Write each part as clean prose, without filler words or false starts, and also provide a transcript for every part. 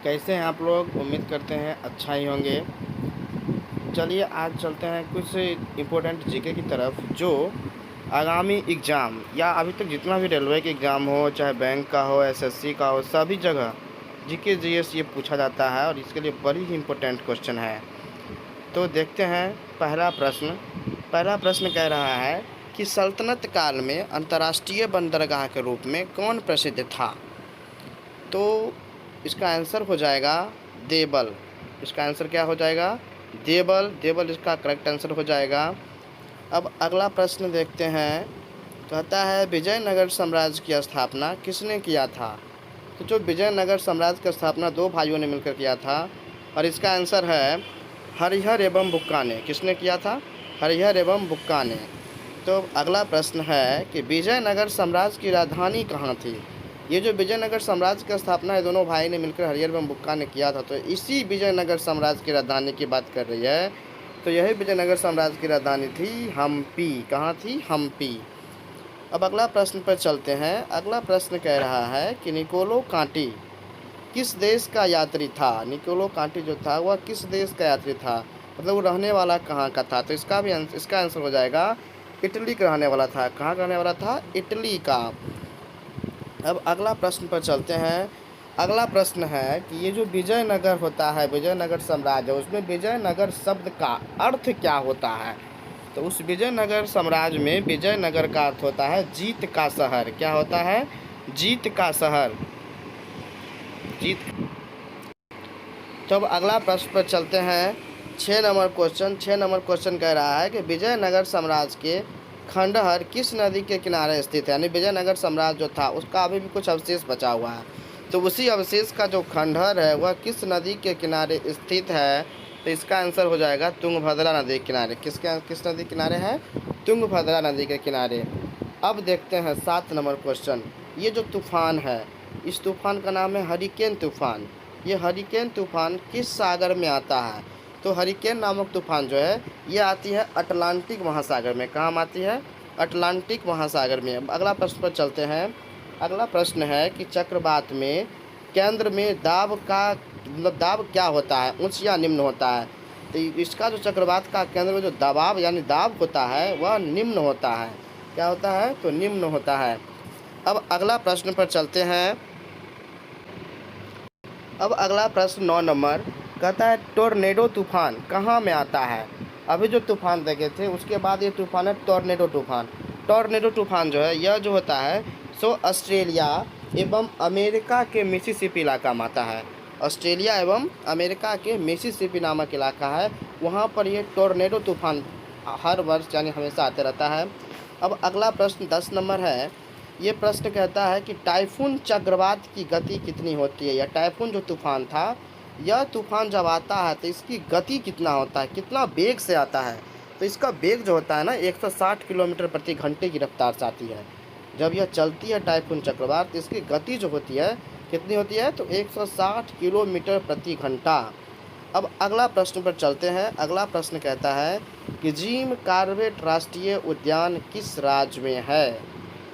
कैसे हैं आप लोग? उम्मीद करते हैं अच्छा ही होंगे। चलिए आज चलते हैं कुछ इम्पोर्टेंट जीके की तरफ, जो आगामी एग्ज़ाम या अभी तक जितना भी रेलवे के एग्ज़ाम हो, चाहे बैंक का हो, एसएससी का हो, सभी जगह जीके जीएस ये पूछा जाता है और इसके लिए बड़ी ही इम्पोर्टेंट क्वेश्चन है। तो देखते हैं पहला प्रश्न कह रहा है कि सल्तनत काल में अंतर्राष्ट्रीय बंदरगाह के रूप में कौन प्रसिद्ध था? तो इसका आंसर हो जाएगा देवल। इसका आंसर क्या हो जाएगा? देवल। देवल इसका करेक्ट आंसर हो जाएगा। अब अगला प्रश्न देखते हैं। कहता है विजयनगर साम्राज्य की स्थापना किसने किया था? तो जो विजयनगर साम्राज्य की स्थापना दो भाइयों ने मिलकर किया था और इसका आंसर है हरिहर एवं बुक्का ने। किसने किया था? हरिहर एवं बुक्का ने। तो अगला प्रश्न है कि विजयनगर साम्राज्य की राजधानी कहाँ थी? ये जो विजयनगर साम्राज्य की स्थापना है दोनों भाई ने मिलकर हरिहर एवं बुक्का ने किया था, तो इसी विजयनगर साम्राज्य की राजधानी की बात कर रही है। तो यही विजयनगर साम्राज्य की राजधानी थी हम्पी। कहाँ थी? हम्पी। अब अगला प्रश्न पर चलते हैं। अगला प्रश्न कह रहा है कि निकोलो कांटी किस देश का यात्री था? निकोलो कांटी जो था वह किस देश का यात्री था, मतलब वो रहने वाला कहाँ का था? तो इसका आंसर हो जाएगा इटली का रहने वाला था। कहाँ का रहने वाला था? इटली का। अब अगला प्रश्न पर चलते हैं। अगला प्रश्न है कि ये जो विजयनगर होता है, विजयनगर साम्राज्य, उसमें विजयनगर शब्द का अर्थ क्या होता है? तो उस विजयनगर साम्राज्य में विजयनगर का अर्थ होता है जीत का शहर। क्या होता है? जीत का शहर। जीत। तो अब अगला प्रश्न पर चलते हैं। 6 नंबर क्वेश्चन कह रहा है कि विजयनगर साम्राज्य के खंडहर किस नदी के किनारे स्थित है? यानी विजयनगर साम्राज्य जो था उसका अभी भी कुछ अवशेष बचा हुआ है, तो उसी अवशेष का जो खंडहर है वह किस नदी के किनारे स्थित है? तो इसका आंसर हो जाएगा तुंगभद्रा नदी के किनारे। किस नदी के किनारे है? तुंगभद्रा नदी के किनारे। अब देखते हैं 7 नंबर क्वेश्चन। ये जो तूफान है, इस तूफान का नाम है हरिकेन तूफान। ये हरिकेन तूफान किस सागर में आता है? तो हरिकेन नामक तूफान जो है ये आती है अटलांटिक महासागर में। कहाँ आती है? अटलांटिक महासागर में। अब अगला प्रश्न पर चलते हैं। अगला प्रश्न है कि चक्रवात में केंद्र में दाब का मतलब दाब क्या होता है? उच्च या निम्न होता है? तो इसका जो चक्रवात का केंद्र में जो दबाव यानी दाब होता है वह निम्न होता है। क्या होता है? तो निम्न होता है। अब अगला प्रश्न पर चलते हैं। अब अगला प्रश्न 9 नंबर कहता है टोर्नेडो तूफान कहाँ में आता है? अभी जो तूफान देखे थे उसके बाद ये तूफान है टोर्नेडो तूफान। टोर्नेडो तूफान जो है यह जो होता है सो ऑस्ट्रेलिया एवं अमेरिका के मिसिसिपी इलाका में आता है। ऑस्ट्रेलिया एवं अमेरिका के मिसिसिपी नामक इलाका है, वहाँ पर ये टोर्नेडो तूफान हर वर्ष यानी हमेशा आते रहता है। अब अगला प्रश्न 10 नंबर है। ये प्रश्न कहता है कि टाइफून चक्रवात की गति कितनी होती है? या टाइफून जो तूफान था, यह तूफान जब आता है तो इसकी गति कितना होता है, कितना वेग से आता है? तो इसका वेग जो होता है ना 160 किलोमीटर प्रति घंटे की रफ्तार से आती है। जब यह चलती है टाइफून चक्रवात तो इसकी गति जो होती है कितनी होती है? तो 160 किलोमीटर प्रति घंटा। अब अगला प्रश्न पर चलते हैं। अगला प्रश्न कहता है कि जिम कॉर्बेट राष्ट्रीय उद्यान किस राज्य में है?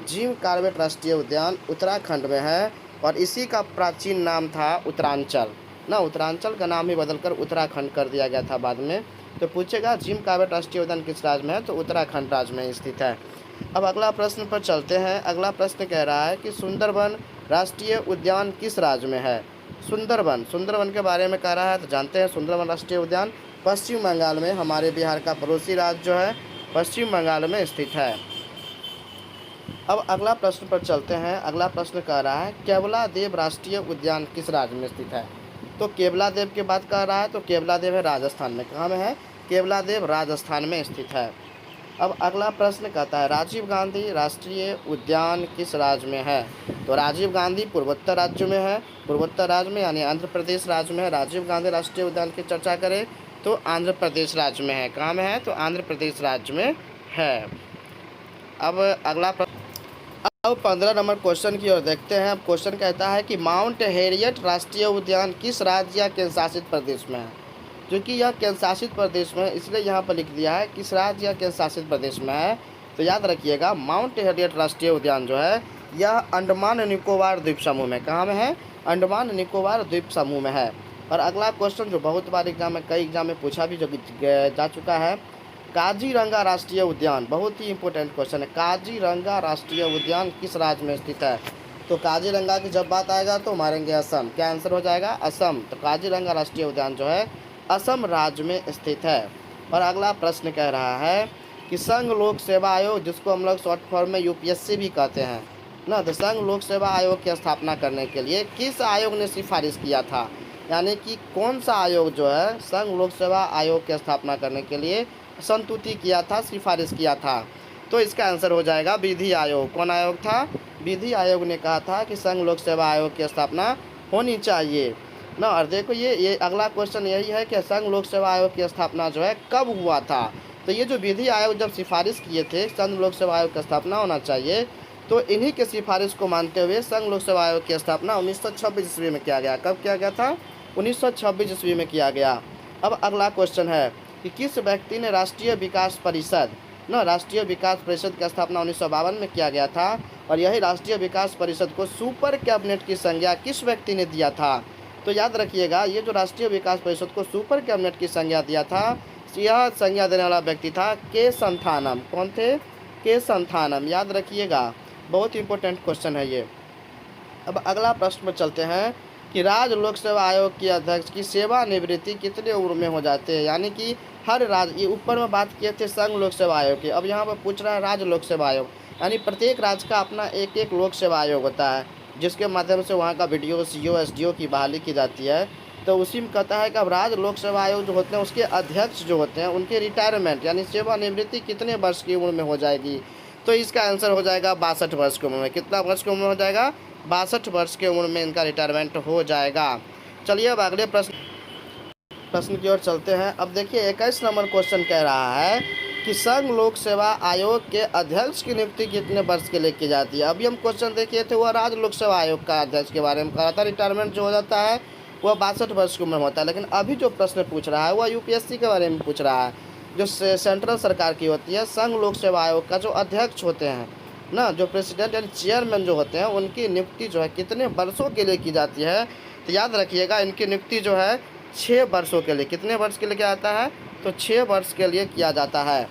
जिम कॉर्बेट राष्ट्रीय उद्यान उत्तराखंड में है और इसी का प्राचीन नाम था उत्तरांचल ना। उत्तरांचल का नाम ही बदलकर उत्तराखंड कर दिया गया था बाद में। तो पूछेगा जिम कॉर्बेट राष्ट्रीय उद्यान किस राज्य में है? तो उत्तराखंड राज्य में स्थित है। अब अगला प्रश्न पर चलते हैं। अगला प्रश्न कह रहा है कि सुंदरबन राष्ट्रीय उद्यान किस राज्य में है? सुंदरबन के बारे में कह रहा है, तो जानते हैं सुंदरबन राष्ट्रीय उद्यान पश्चिम बंगाल में, हमारे बिहार का पड़ोसी राज्य जो है पश्चिम बंगाल में स्थित है। अब अगला प्रश्न पर चलते हैं। अगला प्रश्न कह रहा है केवलादेव राष्ट्रीय उद्यान किस राज्य में स्थित है? तो केवलादेव की बात कर रहा है, तो केवलादेव है राजस्थान में। कहाँ में है? केवलादेव राजस्थान में स्थित है। अब अगला प्रश्न कहता है राजीव गांधी राष्ट्रीय उद्यान किस राज्य में है? तो राजीव गांधी पूर्वोत्तर राज्य में है। पूर्वोत्तर राज्य में यानी आंध्र प्रदेश राज्य में है। राजीव गांधी राष्ट्रीय उद्यान की चर्चा करें तो आंध्र प्रदेश राज्य में है। कहाँ में है? तो आंध्र प्रदेश राज्य में है। अब अगला अब 15 नंबर क्वेश्चन की ओर देखते हैं। अब क्वेश्चन कहता है कि माउंट हैरियट राष्ट्रीय उद्यान किस राज्य या केंद्र शासित प्रदेश में है? क्योंकि यह केंद्र शासित प्रदेश में है इसलिए यहाँ पर लिख दिया है किस राज्य या केंद्र शासित प्रदेश में है। तो याद रखिएगा माउंट हैरियट राष्ट्रीय उद्यान जो है यह अंडमान निकोबार द्वीप समूह में। कहाँ में है? अंडमान निकोबार द्वीप समूह में है। और अगला क्वेश्चन जो बहुत बार एग्जाम में, कई एग्जाम में पूछा भी जा चुका है, काजीरंगा राष्ट्रीय उद्यान, बहुत ही इंपॉर्टेंट क्वेश्चन है। काजीरंगा राष्ट्रीय उद्यान किस राज्य में स्थित है? तो काजीरंगा की जब बात आएगा तो मारेंगे असम। क्या आंसर हो जाएगा? असम। तो काजीरंगा राष्ट्रीय उद्यान जो है असम राज्य में स्थित है। और अगला प्रश्न कह रहा है कि संघ लोक सेवा आयोग, जिसको हम लोग शॉर्ट फॉर्म में यूपीएससी भी कहते हैं ना, तो संघ लोक सेवा आयोग की स्थापना करने के लिए किस आयोग ने सिफारिश किया था? यानी कि कौन सा आयोग जो है संघ लोक सेवा आयोग की स्थापना करने के लिए संतुति किया था, सिफारिश किया था? तो इसका आंसर हो जाएगा विधि आयोग। कौन आयोग था? विधि आयोग ने कहा था कि संघ लोक सेवा आयोग की स्थापना होनी चाहिए ना। और देखो ये अगला क्वेश्चन यही है कि संघ लोक सेवा आयोग की स्थापना जो है कब हुआ था? तो ये जो विधि आयोग जब सिफारिश किए थे संघ लोक सेवा आयोग की स्थापना होना चाहिए, तो इन्हीं के सिफारिश को मानते हुए संघ लोक सेवा आयोग की स्थापना 1926 ईस्वी में किया गया। कब किया गया था? 1926 ईस्वी में किया गया। अब अगला क्वेश्चन है कि किस व्यक्ति ने राष्ट्रीय विकास परिषद ना, राष्ट्रीय विकास परिषद की स्थापना 1952 में किया गया था। और यही राष्ट्रीय विकास परिषद को सुपर कैबिनेट की संज्ञा किस व्यक्ति ने दिया था? तो याद रखिएगा, ये जो राष्ट्रीय विकास परिषद को सुपर कैबिनेट की संज्ञा दिया था, यह संज्ञा देने वाला व्यक्ति था के संथानम। कौन थे? के संथानम। याद रखिएगा, बहुत इंपॉर्टेंट क्वेश्चन है ये। अब अगला प्रश्न पर चलते हैं कि राज्य लोक सेवा आयोग के अध्यक्ष की सेवानिवृत्ति कितने उम्र में हो जाते हैं? यानी कि हर राज्य, ये ऊपर में बात किए थे संघ लोक सेवा आयोग की, अब यहाँ पर पूछ रहा है राज्य लोक सेवा आयोग। यानी प्रत्येक राज्य का अपना एक एक लोक सेवा आयोग होता है, जिसके माध्यम से वहाँ का बीडीओ, सीओ, एसडीओ की बहाली की जाती है। तो उसी में कहता है कि अब राज्य लोक सेवा आयोग जो होते हैं उसके अध्यक्ष जो होते हैं उनके रिटायरमेंट यानी सेवानिवृत्ति कितने वर्ष की उम्र में हो जाएगी? तो इसका आंसर हो जाएगा 62 वर्ष की उम्र में। कितना वर्ष की उम्र हो जाएगा? 62 वर्ष की उम्र में इनका रिटायरमेंट हो जाएगा। चलिए अब अगले प्रश्न की ओर चलते हैं। अब देखिए 21 नंबर क्वेश्चन कह रहा है कि संघ लोक सेवा आयोग के अध्यक्ष की नियुक्ति कितने वर्ष के लिए की जाती है? अभी हम क्वेश्चन देखिए थे वह राज्य लोक सेवा आयोग का अध्यक्ष के बारे में कहा था, रिटायरमेंट जो हो जाता है वह 62 वर्ष की उम्र में होता है। लेकिन अभी जो प्रश्न पूछ रहा है वह यूपीएससी के बारे में पूछ रहा है, जो सेंट्रल सरकार की होती है। संघ लोक सेवा आयोग का जो अध्यक्ष होते हैं ना, जो प्रेसिडेंट यानी चेयरमैन जो होते हैं, उनकी नियुक्ति जो है कितने वर्षों के लिए की जाती है? तो याद रखिएगा, इनकी नियुक्ति जो है 6 वर्षों के लिए, कितने वर्ष के लिए किया जाता है? तो 6 वर्ष के लिए किया जाता है।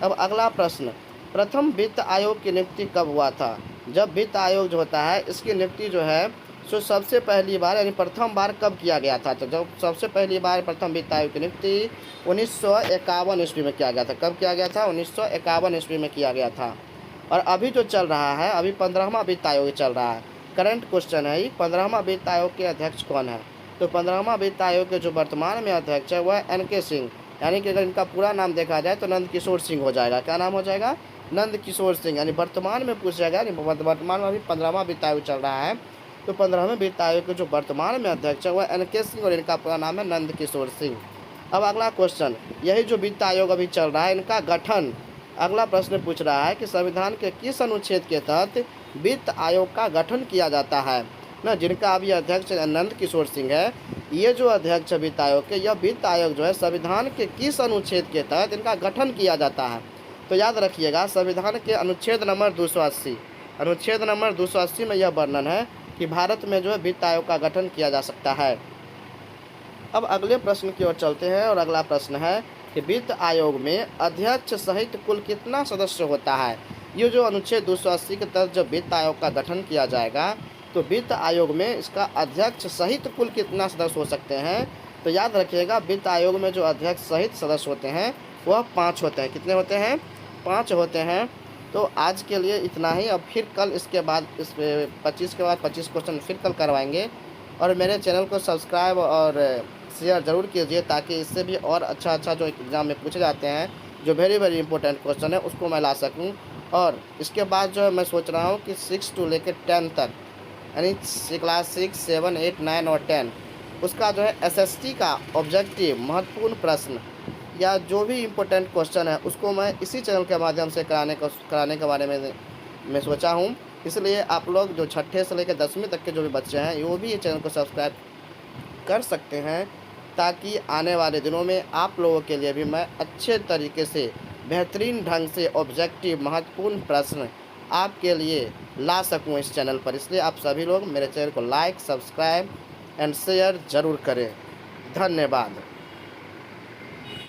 अब अगला प्रश्न, प्रथम वित्त आयोग की नियुक्ति कब हुआ था? जब वित्त आयोग जो होता है इसकी नियुक्ति जो है सो सबसे पहली बार यानी प्रथम बार कब किया गया था? तो जब सबसे पहली बार प्रथम वित्त आयोग की नियुक्ति 1951 ईस्वी में किया गया था। कब किया गया था? 1951 ईस्वी में किया गया था। और अभी जो चल रहा है, अभी 15वां वित्त आयोग चल रहा है। करंट क्वेश्चन है ये, 15वां वित्त आयोग के अध्यक्ष कौन है? तो 15वां वित्त आयोग के जो वर्तमान में अध्यक्ष है वह एन.के. सिंह, यानी कि अगर इनका पूरा नाम देखा जाए तो नंद किशोर सिंह हो जाएगा। क्या नाम हो जाएगा? नंद किशोर सिंह। यानी वर्तमान में पूछा जाएगा, यानी वर्तमान में अभी 15वां वित्त आयोग चल रहा है, तो 15वें वित्त आयोग के जो वर्तमान में अध्यक्ष है वह एन.के. सिंह और इनका पूरा नाम है नंद किशोर सिंह। अब अगला क्वेश्चन, यही जो वित्त आयोग अभी चल रहा है इनका गठन, अगला प्रश्न पूछ रहा है कि संविधान के किस अनुच्छेद के तहत वित्त आयोग का गठन किया जाता है ना, जिनका अभी अध्यक्ष नंद किशोर सिंह है। ये जो अध्यक्ष वित्त आयोग के, यह वित्त आयोग जो है संविधान के किस अनुच्छेद के तहत इनका गठन किया जाता है? तो याद रखिएगा, संविधान के अनुच्छेद नंबर 280, अनुच्छेद नंबर 280 में यह वर्णन है कि भारत में जो है वित्त आयोग का गठन किया जा सकता है। अब अगले प्रश्न की ओर चलते हैं और अगला प्रश्न है कि वित्त आयोग में अध्यक्ष सहित कुल कितना सदस्य होता है? ये जो अनुच्छेद 280 के तहत जब वित्त आयोग का गठन किया जाएगा तो वित्त आयोग में इसका अध्यक्ष सहित कुल कितना सदस्य हो सकते हैं? तो याद रखिएगा, वित्त आयोग में जो अध्यक्ष सहित सदस्य होते हैं वह 5 होते हैं। कितने होते हैं? 5 होते हैं। तो आज के लिए इतना ही। अब फिर कल इसके बाद इस 25 के बाद 25 क्वेश्चन फिर कल करवाएंगे। और मेरे चैनल को सब्सक्राइब और शेयर ज़रूर कीजिए, ताकि इससे भी और अच्छा जो एग्ज़ाम में पूछे जाते हैं, जो वेरी इंपॉर्टेंट क्वेश्चन है, उसको मैं ला सकूं। और इसके बाद जो है मैं सोच रहा हूं कि 6 to लेकर 10 तक, यानी क्लास 6, 7, 8, 9 और 10, उसका जो है एसएसटी का ऑब्जेक्टिव महत्वपूर्ण प्रश्न या जो भी इम्पोर्टेंट क्वेश्चन है उसको मैं इसी चैनल के माध्यम से कराने के बारे में मैं सोचा हूँ। इसलिए आप लोग जो 6ठे से लेकर 10वीं तक के जो भी बच्चे हैं वो भी ये चैनल को सब्सक्राइब कर सकते हैं, ताकि आने वाले दिनों में आप लोगों के लिए भी मैं अच्छे तरीके से बेहतरीन ढंग से ऑब्जेक्टिव महत्वपूर्ण प्रश्न आपके लिए ला सकूं इस चैनल पर। इसलिए आप सभी लोग मेरे चैनल को लाइक, सब्सक्राइब एंड शेयर ज़रूर करें। धन्यवाद।